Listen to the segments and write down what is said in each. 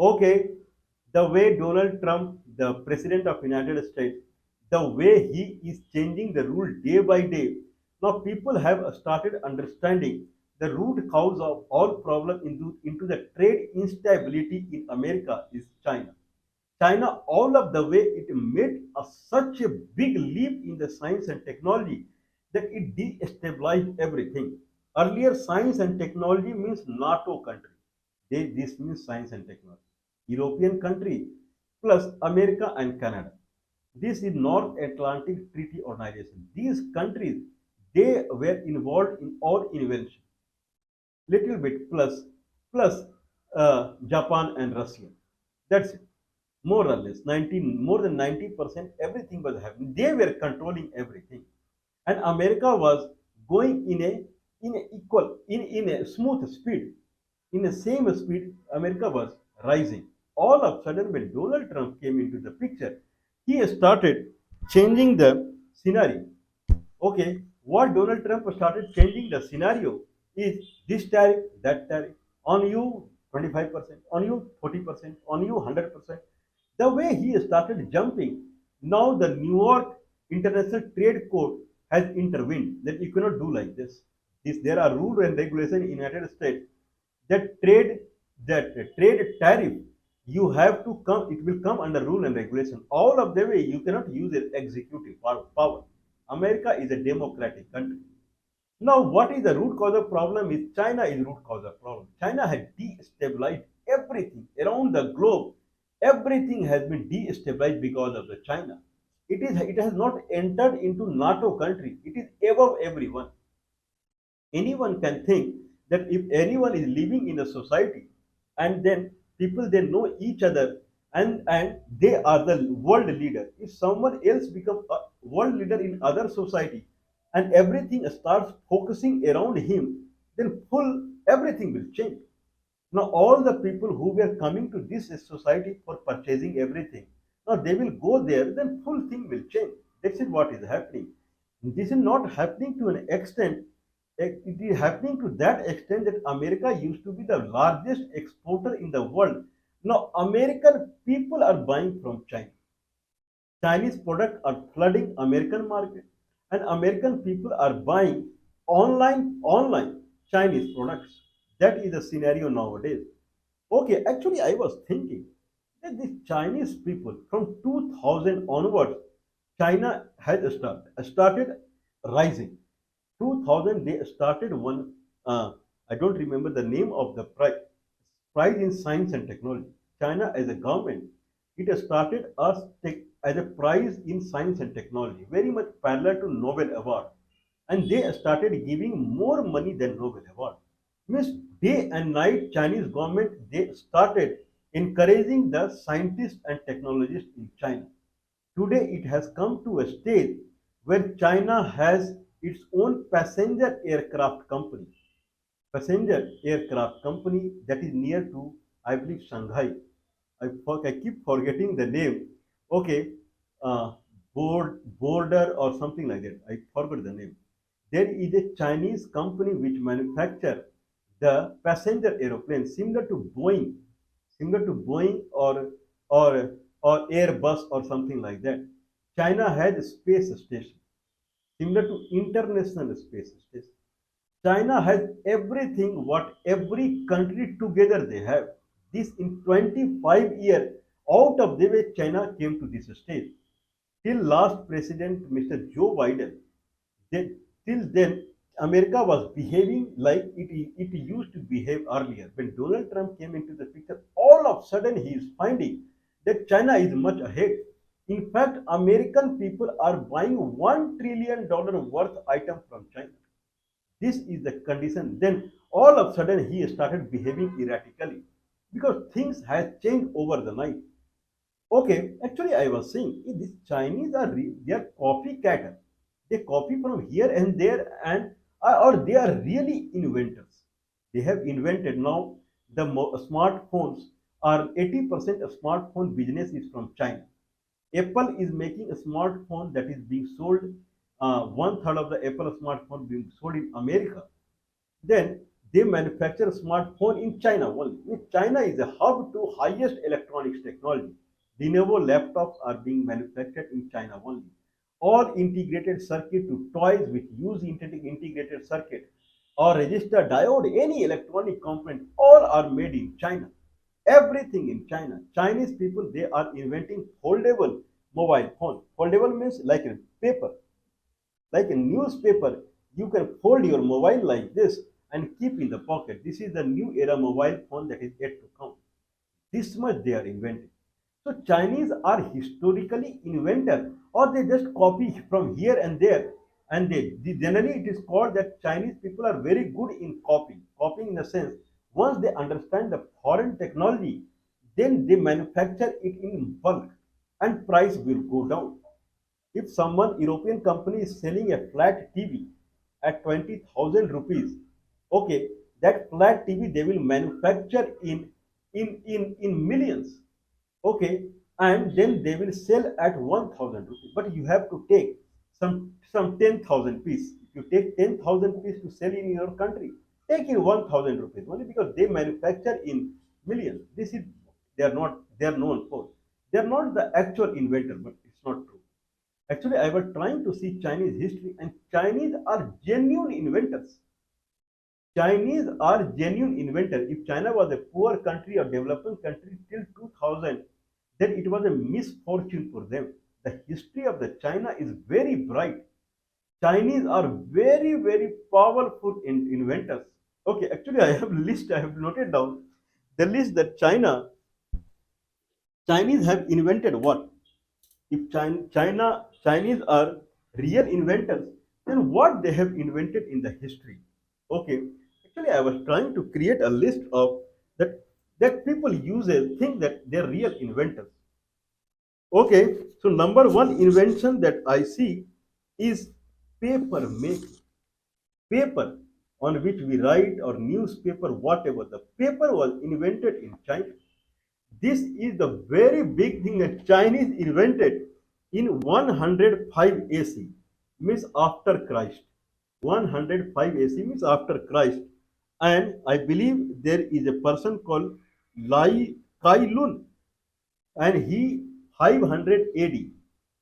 Okay, the way Donald Trump, the president of United States, the way he is changing the rule day by day. Now people have started understanding the root cause of all problem into the trade instability in America is China. China, all of the way, it made such a big leap in the science and technology that it destabilized everything. Earlier, science and technology means NATO country. This means science and technology. European country plus America and Canada. This is North Atlantic Treaty Organization. These countries, they were involved in all invention little bit plus Japan and Russia. That's it. More or less 19 more than 90% everything was happening. They were controlling everything, and America was going in a smooth speed. In the same speed, America was rising. All of a sudden, when Donald Trump came into the picture, he started changing the scenario. Okay, what Donald Trump started changing the scenario is this tariff, that tariff, on you 25%, on you 40%, on you 100%. The way he started jumping, now the New York International Trade Court has intervened that you cannot do like this. There are rules and regulations in the United States that trade tariff you have to come, it will come under rule and regulation. All of the way you cannot use an executive power. America is a democratic country. Now, what is the root cause of problem is China is root cause of problem. China has destabilized everything around the globe. Everything has been destabilized because of the China. It has not entered into NATO country. It is above everyone. Anyone can think that if anyone is living in a society and then people they know each other and they are the world leader, if someone else become a world leader in other society and everything starts focusing around him, then full everything will change. Now all the people who were coming to this society for purchasing everything, now they will go there, then full thing will change. That's it what is happening. This is not happening to an extent. It is happening to that extent that America used to be the largest exporter in the world. Now American people are buying from China. Chinese products are flooding American market, and American people are buying online Chinese products. That is the scenario nowadays. Okay, actually, I was thinking that these Chinese people from 2000 onwards, China has started rising. 2000 they started one. I don't remember the name of the prize in science and technology. China as a government, it has started as a prize in science and technology, very much parallel to Nobel Award, and they started giving more money than Nobel Award. Means day and night Chinese government they started encouraging the scientists and technologists in China. Today it has come to a stage where China has its own passenger aircraft company that is near to, I believe, Shanghai. I keep forgetting the name. Okay, uh, border or something like that. I forgot the name. There is a Chinese company which manufacture the passenger aeroplane similar to Boeing or Airbus or something like that. China has a space station similar to International Space Station. China has everything what every country together they have. This in 25 years, out of the way China came to this stage. Till last president, Mr. Joe Biden, then, till then, America was behaving like it used to behave earlier. When Donald Trump came into the picture, all of a sudden he is finding that China is much ahead. In fact, American people are buying $1 trillion worth item from China. This is the condition. Then all of a sudden he started behaving erratically because things has changed over the night. Okay, actually I was saying these Chinese are they are copycatters. They copy from here and there and or they are really inventors. They have invented now the smartphones are 80% of smartphone business is from China. Apple is making a smartphone that is being sold, one third of the Apple smartphone being sold in America. Then They manufacture smartphone in China only. China is a hub to highest electronics technology. Lenovo laptops are being manufactured in China only. All integrated circuit to toys which use integrated circuit or register diode, any electronic component, all are made in China. Everything in China. Chinese people, they are inventing foldable mobile phone. Foldable means like a paper, like a newspaper. You can fold your mobile like this and keep in the pocket. This is the new era mobile phone that is yet to come. This much they are inventing. So Chinese are historically inventor, or they just copy from here and there. And generally it is called that Chinese people are very good in copying. Copying in the sense, once they understand the foreign technology, then they manufacture it in bulk and price will go down. If someone European company is selling a flat TV at 20,000 rupees, okay, that flat TV they will manufacture in millions, okay, and then they will sell at 1,000 rupees. But you have to take some 10,000 piece. If you take 10,000 piece to sell in your country, take in 1,000 rupees only because they manufacture in millions. This is they are known for. They are not the actual inventor, but it's not true. Actually, I was trying to see Chinese history, and Chinese are genuine inventors. Chinese are genuine inventors. If China was a poor country or developing country till 2000, then it was a misfortune for them. The history of the China is very bright. Chinese are very, very powerful inventors. Okay, actually, I have list. I have noted down the list that Chinese have invented what? If Chinese are real inventors, then what they have invented in the history? Okay, actually, I was trying to create a list of that people use think that they're real inventors. Okay, so number one invention that I see is paper making. Paper on which we write or newspaper, whatever. The paper was invented in China. This is the very big thing that Chinese invented in 105 AC, means after Christ. 105 AC means after Christ. And I believe there is a person called Lai Kai Lun, and he 500 AD,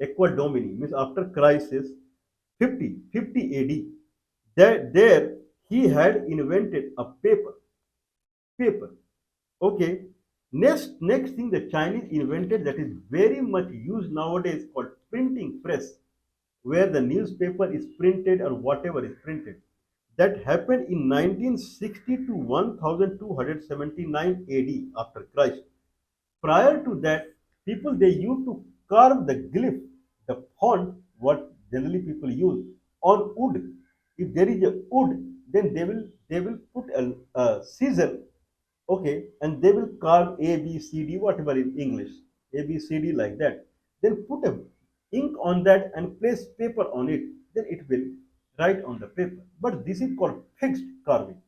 Equa Domini, means after Christ is 50 AD. There he had invented a paper. Okay. Next thing the Chinese invented that is very much used nowadays called printing press, where the newspaper is printed or whatever is printed. That happened in 1960 to 1279 AD after Christ. Prior to that, people they used to carve the glyph, the font, what generally people use on wood. If there is a wood, then they will put a scissor, okay, and they will carve A, B, C, D, whatever in English, A, B, C, D like that. Then put a ink on that and place paper on it. Then it will write on the paper. But this is called fixed carving.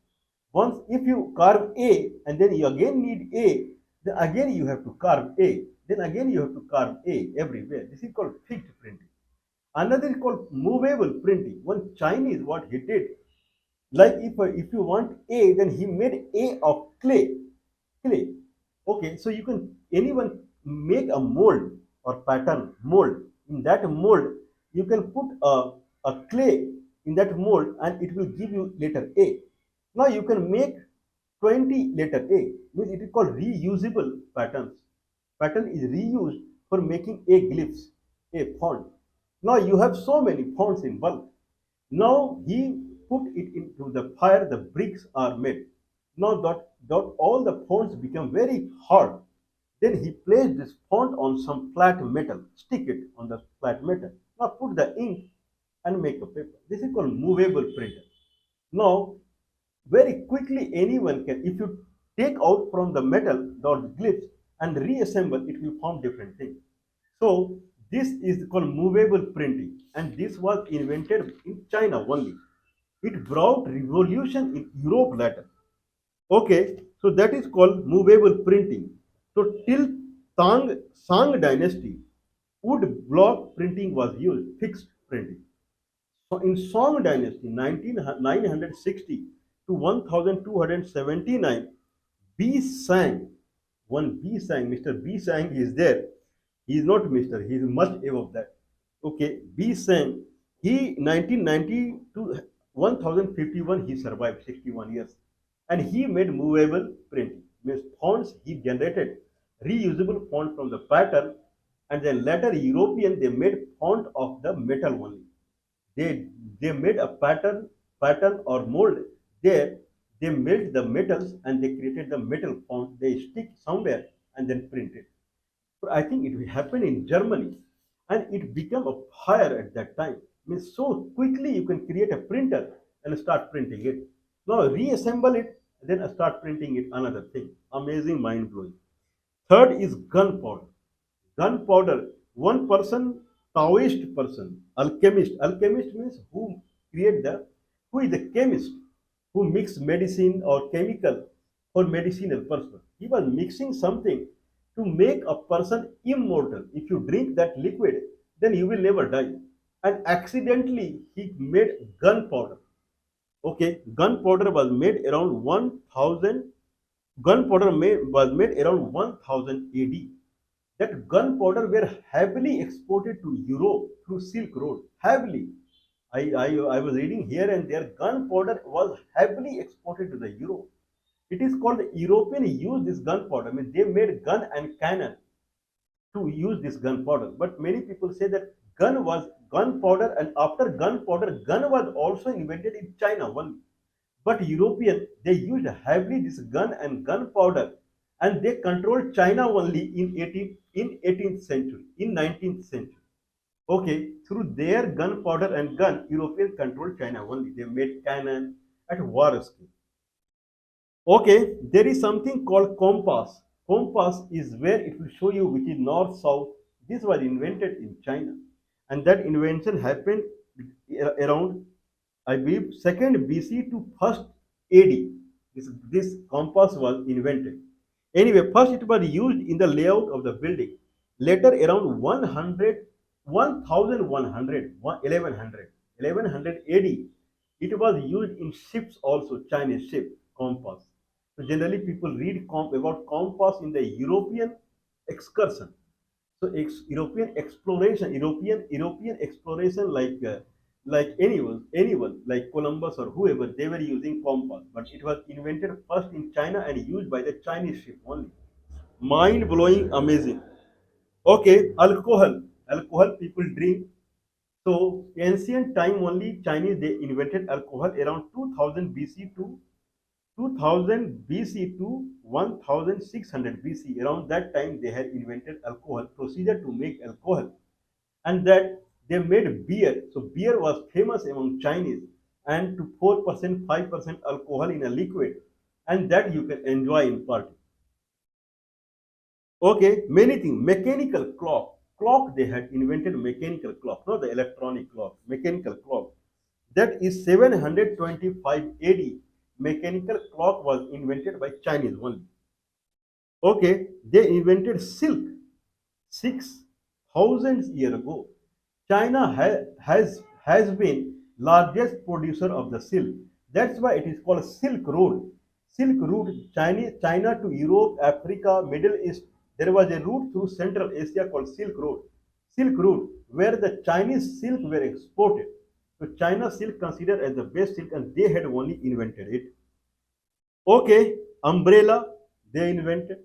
Once if you carve A and then you again need A, then again you have to carve A. Then again you have to carve A everywhere. This is called fixed printing. Another is called movable printing. One Chinese, what he did, like if you want A, then he made A of clay. Okay, so you can anyone make a mold or pattern mold. In that mold, you can put a clay in that mold, and it will give you letter A. Now you can make 20 letter A, means it is called reusable patterns. Pattern is reused for making A glyphs, A font. Now you have so many fonts in bulk. Now he put it into the fire, the bricks are made. Now that all the fonts become very hard. Then he placed this font on some flat metal, stick it on the flat metal. Now put the ink and make a paper. This is called movable printer. Now, very quickly anyone can, if you take out from the metal those glyphs and reassemble, it will form different things. So this is called movable printing, and this was invented in China only. It brought revolution in Europe later. Okay, so that is called movable printing. So till Sang dynasty, wood block printing was used, fixed printing. So in Song dynasty, 960, to 1279, B sang. One B sang, Mr. B sang is there. He is not Mr. He is much above that. Okay, B sang. He 1990 to 1051 he survived 61 years, and he made movable printing. Means fonts he generated reusable font from the pattern, and then later European they made font of the metal only. They made a pattern or mold there. They melt the metals and they created the metal font. They stick somewhere and then print it. So I think it happened in Germany, and it became a fire at that time. Means so quickly you can create a printer and start printing it. Now reassemble it, then start printing it. Another thing, amazing, mind blowing. Third is gunpowder. Gunpowder. One person, Taoist person, alchemist. Alchemist means who is the chemist, who mix medicine or chemical for medicinal purpose. He was mixing something to make a person immortal. If you drink that liquid, then you will never die. And accidentally, he made gunpowder. Okay, gunpowder was made around 1000. Was made around 1000 AD. That gunpowder were heavily exported to Europe through Silk Road. Heavily. I was reading here and there, gunpowder was heavily exported to the Europe. It is called the European used this gunpowder. I mean, they made gun and cannon to use this gunpowder. But many people say that gunpowder, and after gunpowder, gun was also invented in China only. But European, they used heavily this gun and gunpowder, and they controlled China only in 18th century, in 19th century. Okay, through their gunpowder and gun, European controlled China only. They made cannon at war scale. Okay, there is something called compass. Compass is where it will show you which is north, south. This was invented in China, and that invention happened around, I believe, second BC to first AD. This compass was invented. Anyway, first it was used in the layout of the building. Later, around 100, 1100, 1100 AD, it was used in ships also, Chinese ship compass. So generally, people read about compass in the European excursion. So European exploration, European exploration, like anyone like Columbus or whoever, they were using compass, but it was invented first in China and used by the Chinese ship only. Mind blowing, amazing. Okay, alcohol people drink. So ancient time only Chinese they invented alcohol around 2000 BC to 2000 BC to 1600 BC. Around that time, they had invented alcohol, procedure to make alcohol, and that they made beer. So beer was famous among Chinese, and to 4%, 5% alcohol in a liquid, and that you can enjoy in party. Okay, many things. Mechanical clock. Clock they had invented mechanical clock, not the electronic clock. Mechanical clock. That is 725 AD. Mechanical clock was invented by Chinese only. Okay, they invented silk 6,000 years ago. China has been largest producer of the silk. That's why it is called Silk Road. Silk Route, China to Europe, Africa, Middle East. There was a route through Central Asia called Silk Road. Silk Road, where the Chinese silk were exported. So China silk considered as the best silk, and they had only invented it. Okay, umbrella they invented.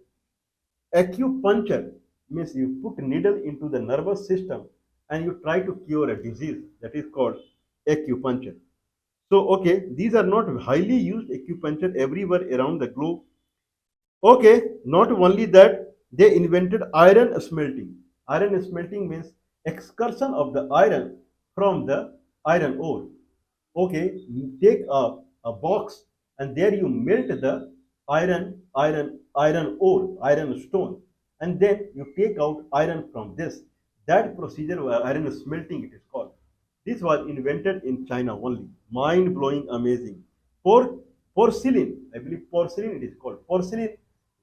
Acupuncture means you put needle into the nervous system and you try to cure a disease. That is called acupuncture. So, okay, these are not highly used acupuncture everywhere around the globe. Okay, not only that, they invented iron smelting. Iron smelting means excursion of the iron from the iron ore. Okay, you take a box and there you melt the iron ore, iron stone, and then you take out iron from this. That procedure, iron smelting, it is called. This was invented in China only. Mind blowing, amazing. Porcelain, I believe porcelain it is called. Porcelain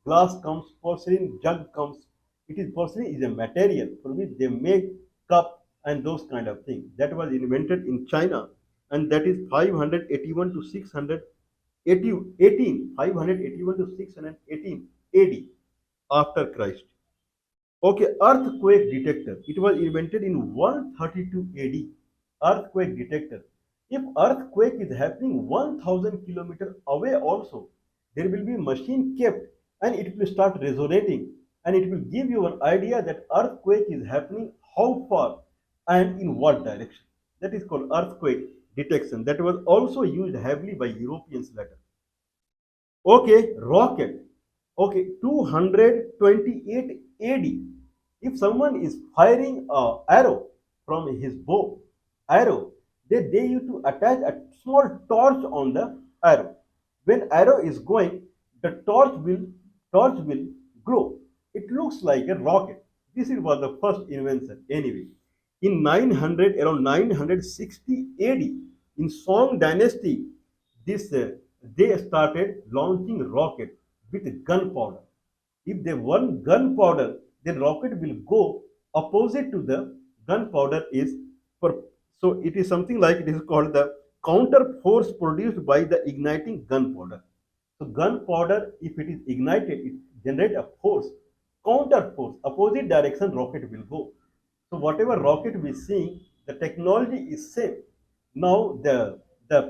glass comes, porcelain jug comes. It is porcelain is a material for which they make cup and those kind of things. That was invented in China, and that is 581 to 600 18 581 to 618 AD after Christ. Okay, earthquake detector. It was invented in 132 AD. Earthquake detector. If earthquake is happening 1000 kilometers away also, there will be machine kept and it will start resonating and it will give you an idea that earthquake is happening how far and in what direction. That is called earthquake detection. That was also used heavily by Europeans later. Okay, rocket. Okay, 228 AD. If someone is firing a arrow from his bow, arrow, they used to attach a small torch on the arrow. When arrow is going, the torch will glow. It looks like a rocket. This was the first invention anyway. In 900, around 960 AD, in Song dynasty, this they started launching rocket with gunpowder. If they want gunpowder, then rocket will go opposite to the gunpowder is per, so it is something like it is called the counter force produced by the igniting gunpowder. So gunpowder, if it is ignited, it generates a force, counter force, opposite direction rocket will go. So whatever rocket we see, the technology is same. Now the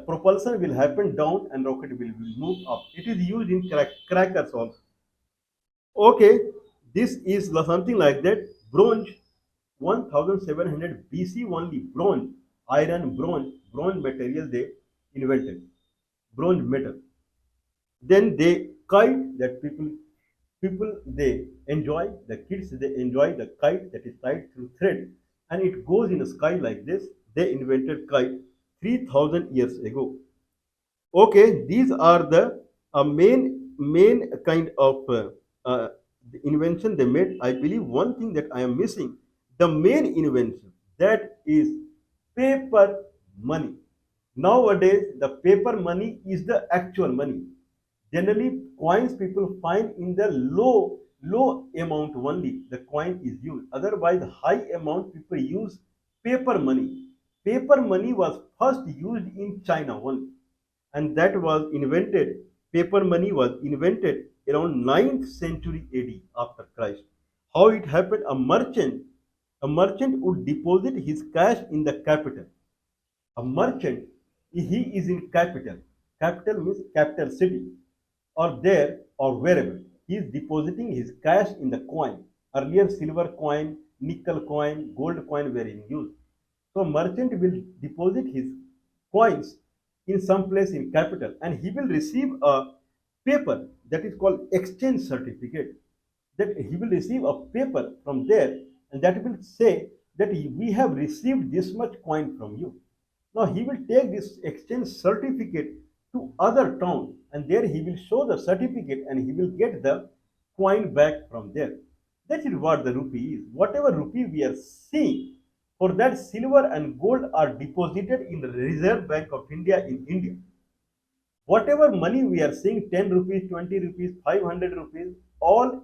propulsion will happen down and rocket will move up. It is used in crackers also. Okay, this is something like that. Bronze, 1700 BC only. Bronze, iron, bronze material they invented. Bronze metal. Then they kite that people they enjoy, the kids they enjoy the kite that is tied through thread and it goes in the sky like this. They invented kite 3000 years ago. Okay, these are the main kind of the invention they made. I believe one thing that I am missing, the main invention, that is paper money. Nowadays, the paper money is the actual money. Generally, coins people find in the low amount only. The coin is used. Otherwise, high amount people use paper money. Paper money was first used in China only, and that was invented. Paper money was invented around 9th century AD after Christ. How it happened? A merchant would deposit his cash in the capital. A merchant, he is in capital. Capital means capital city, or there or wherever. He is depositing his cash in the coin. Earlier, silver coin, nickel coin, gold coin were in use. So, merchant will deposit his coins in some place in capital, and he will receive a paper that is called exchange certificate. That he will receive a paper from there, and that will say that we have received this much coin from you. Now he will take this exchange certificate to other town and there he will show the certificate and he will get the coin back from there. That is what the rupee is. Whatever rupee we are seeing, for that silver and gold are deposited in the Reserve Bank of India in India. Whatever money we are seeing, 10 rupees, 20 rupees, 500 rupees, all,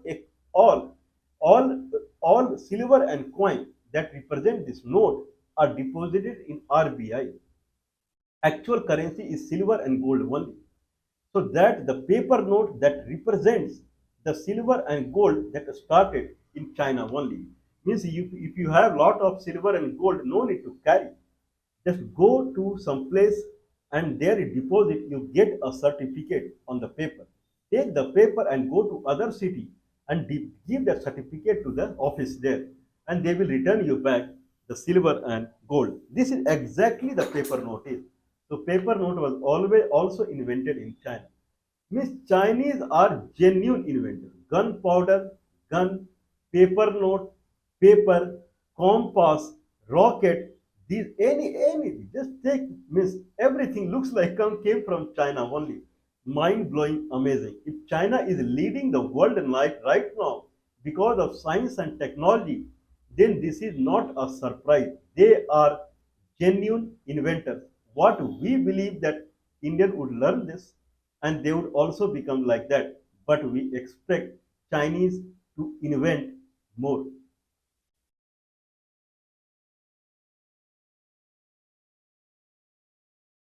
all, all, all silver and coin that represent this note are deposited in RBI. Actual currency is silver and gold only. So that the paper note that represents the silver and gold that started in China only. Means if you have lot of silver and gold, no need to carry. Just go to some place and there you deposit, you get a certificate on the paper. Take the paper and go to other city and give that certificate to the office there and they will return you back the silver and gold. This is exactly the paper note is. So paper note was always also invented in China. Means Chinese are genuine inventors. Gunpowder, gun, paper note, paper, compass, rocket, these anything. Just take means everything looks like came from China only. Mind blowing, amazing. If China is leading the world right now because of science and technology, then this is not a surprise. They are genuine inventors. What we believe that Indian would learn this and they would also become like that. But we expect Chinese to invent more.